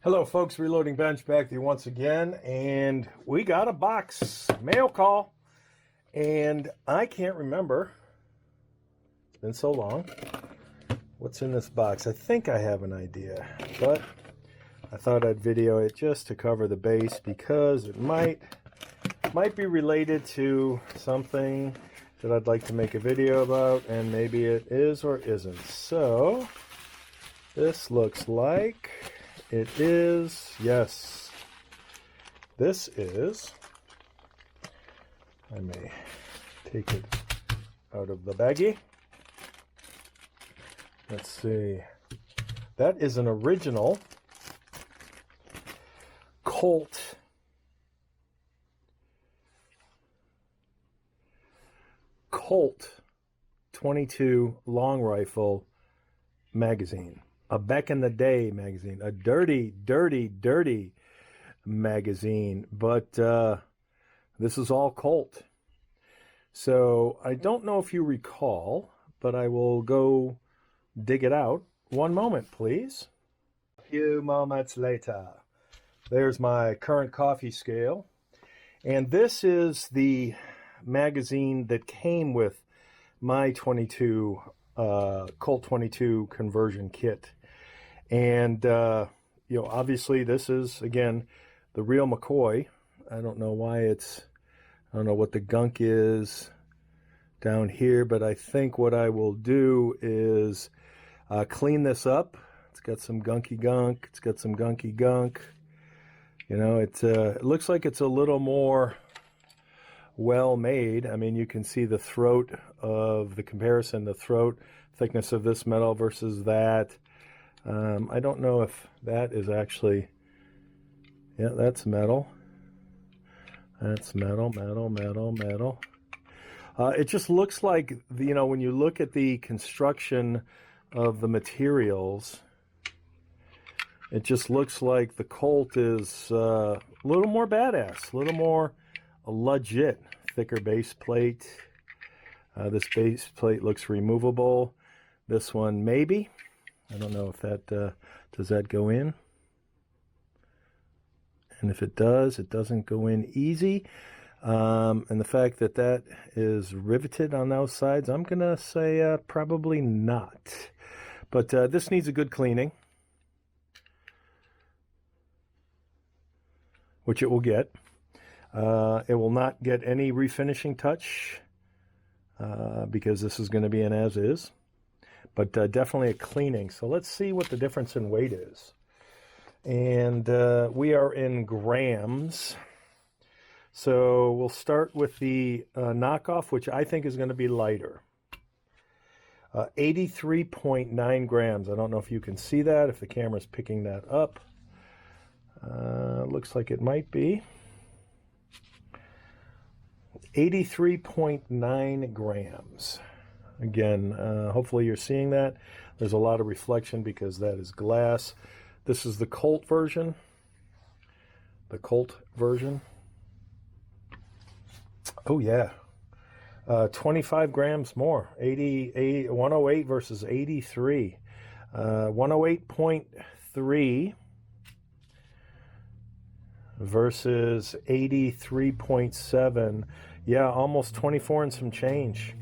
Hello folks, Reloading Bench back with you once again, and we got a box mail call, and I can't remember, it's been so long, what's in this box. I think I have an idea, but I thought I'd video it just to cover the base because it might be related to something that I'd like to make a video about, and maybe it is or isn't. So this looks like it is, yes, this is, I may take it out of the baggie. Let's see, that is an original Colt Colt 22 long rifle magazine. A back in the day magazine, a dirty magazine, but this is all Colt. So I don't know if you recall, but I will go dig it out. One moment, please. A few moments later, there's my current coffee scale. And this is the magazine that came with my 22 Colt 22 conversion kit. And, obviously this is, again, the real McCoy. I don't know why I don't know what the gunk is down here, but I think what I will do is clean this up. It's got some gunky gunk. It's got some gunky gunk. It looks like it's a little more well made. I mean, you can see the throat of the comparison, the throat thickness of this metal versus that. I don't know if that is actually, yeah, that's metal. That's metal. It just looks like, when you look at the construction of the materials, it just looks like the Colt is a little more badass, a little more legit. Thicker base plate. This base plate looks removable. This one maybe. I don't know if that, does that go in? And if it does, it doesn't go in easy. And the fact that that is riveted on those sides, I'm going to say probably not. But this needs a good cleaning, which it will get. It will not get any refinishing touch because this is going to be an as-is. But definitely a cleaning. So let's see what the difference in weight is. And we are in grams. So we'll start with the knockoff, which I think is going to be lighter. 83.9 grams. I don't know if you can see that, if the camera's picking that up. Looks like it might be. 83.9 grams. Again, hopefully you're seeing that. There's a lot of reflection because that is glass. This is the Colt version. The Colt version. Oh, yeah. 25 grams more. 108 versus 83. 108.3 versus 83.7. Yeah, almost 24 and some change.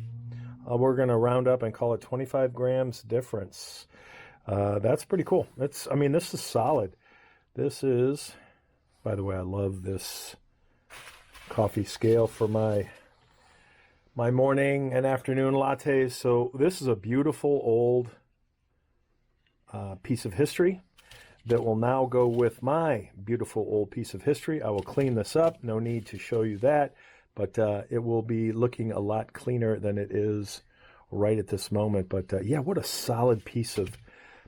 We're going to round up and call it 25 grams difference. That's pretty cool. This is solid. This is, by the way, I love this coffee scale for my morning and afternoon lattes. So this is a beautiful old piece of history that will now go with my beautiful old piece of history. I will clean this up. No need to show you that. But it will be looking a lot cleaner than it is right at this moment. But yeah, what a solid piece of,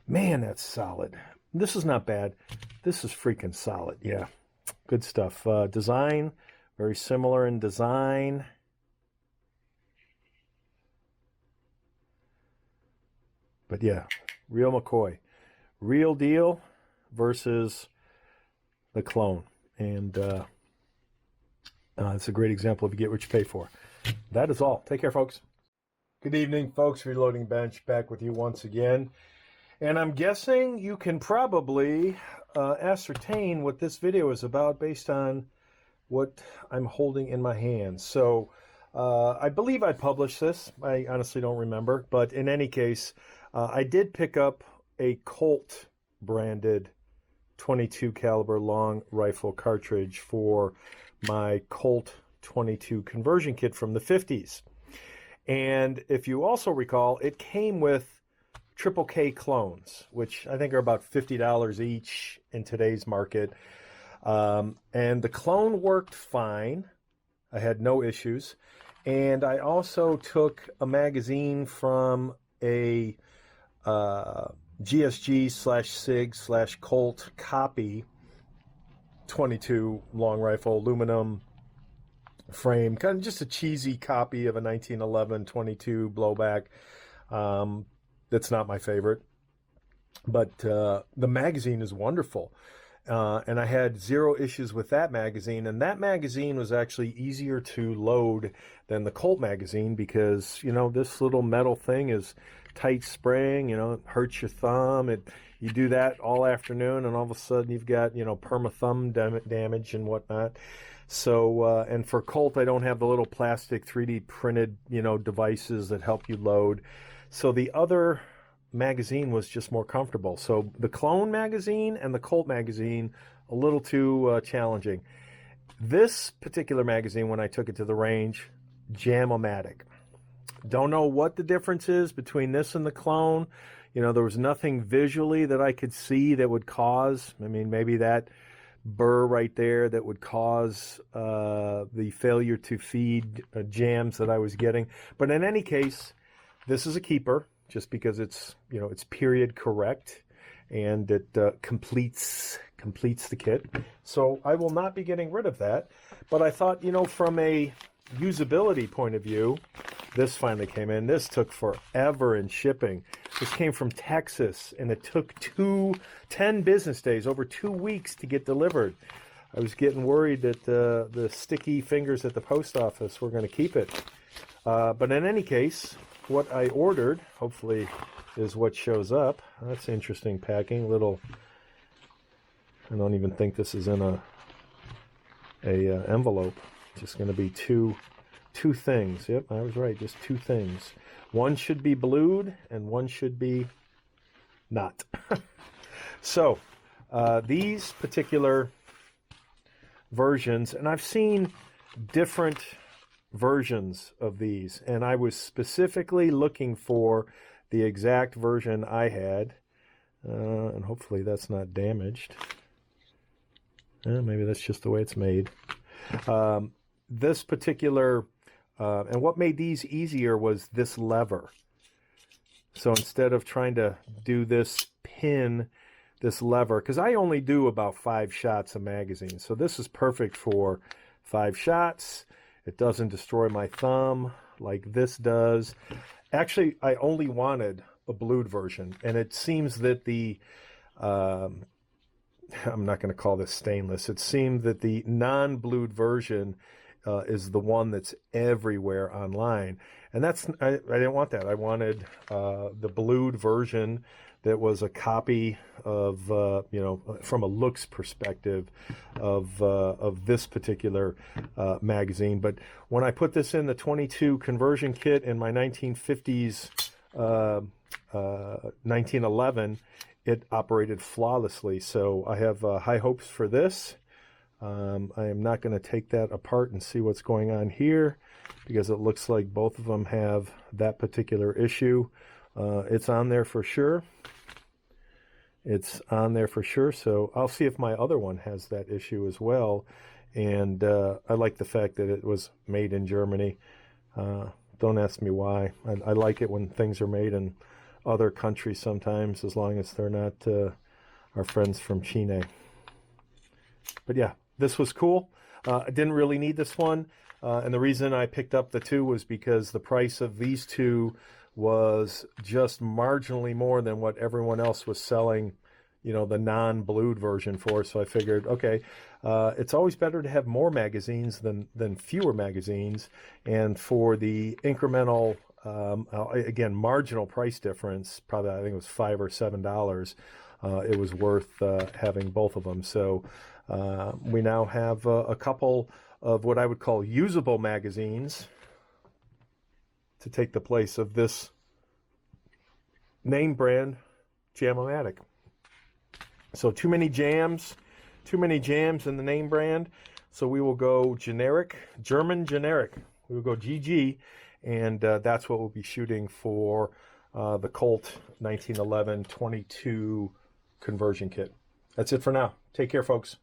man, that's solid. This is not bad. This is freaking solid. Yeah, good stuff. Design, very similar in design. But yeah, real McCoy. Real deal versus the clone. And it's a great example of you get what you pay for. That is all. Take care, folks. Good evening, folks. Reloading Bench back with you once again. And I'm guessing you can probably ascertain what this video is about based on what I'm holding in my hands. So I believe I published this. I honestly don't remember. But in any case, I did pick up a Colt branded 22 caliber long rifle cartridge for my Colt 22 conversion kit from the 50s. And if you also recall, it came with Triple K clones, which I think are about $50 each in today's market. And the clone worked fine. I had no issues. And I also took a magazine from a GSG/SIG/Colt copy 22 long rifle, aluminum frame, kind of just a cheesy copy of a 1911 22 blowback. That's not my favorite, but the magazine is wonderful. And I had zero issues with that magazine. And that magazine was actually easier to load than the Colt magazine because, you know, this little metal thing is tight spraying, you know, it hurts your thumb. You do that all afternoon and all of a sudden you've got, you know, perma thumb damage and whatnot. So, and for Colt, I don't have the little plastic 3D printed, you know, devices that help you load. So the other magazine was just more comfortable. So the Clone magazine and the Colt magazine, a little too challenging. This particular magazine, when I took it to the range, Jam-O-Matic. Don't know what the difference is between this and the Clone. You know, there was nothing visually that I could see that would cause, I mean, maybe that burr right there that would cause the failure to feed jams that I was getting. But in any case, this is a keeper just because it's, you know, it's period correct and it completes the kit. So I will not be getting rid of that. But I thought, you know, from a usability point of view, this finally came in. This took forever in shipping. This came from Texas and it took 10 business days, over 2 weeks to get delivered. I was getting worried that the sticky fingers at the post office were going to keep it. But in any case, what I ordered, hopefully, is what shows up. That's interesting packing. Little, I don't even think this is in a envelope. Just going to be two things. Yep, I was right. Just two things. One should be blued and one should be not. So these particular versions, and I've seen different versions of these, and I was specifically looking for the exact version I had, and hopefully that's not damaged. Maybe that's just the way it's made. This particular, and what made these easier was this lever. So instead of trying to do this lever, because I only do about 5 shots a magazine, so this is perfect for 5 shots. It doesn't destroy my thumb like this does. Actually, I only wanted a blued version, and it seems that the, I'm not going to call this stainless, it seemed that the non-blued version is the one that's everywhere online. And that's, I didn't want that. I wanted the blued version that was a copy of, you know, from a looks perspective of this particular magazine. But when I put this in the 22 conversion kit in my 1950s 1911, it operated flawlessly. So I have high hopes for this. I am not going to take that apart and see what's going on here because it looks like both of them have that particular issue. It's on there for sure. It's on there for sure. So I'll see if my other one has that issue as well. And I like the fact that it was made in Germany. Don't ask me why. I like it when things are made in other countries sometimes, as long as they're not our friends from China. But yeah, this was cool. I didn't really need this one. And the reason I picked up the two was because the price of these two was just marginally more than what everyone else was selling, you know, the non-blued version for. So I figured, okay, it's always better to have more magazines than fewer magazines. And for the incremental Again, marginal price difference, probably I think it was $5 or $7. It was worth having both of them. So we now have a couple of what I would call usable magazines to take the place of this name brand Jam-O-Matic. So too many jams in the name brand. So we will go generic, German generic. We will go GG, and that's what we'll be shooting for the Colt 1911 22 conversion kit. That's it for now. Take care, folks.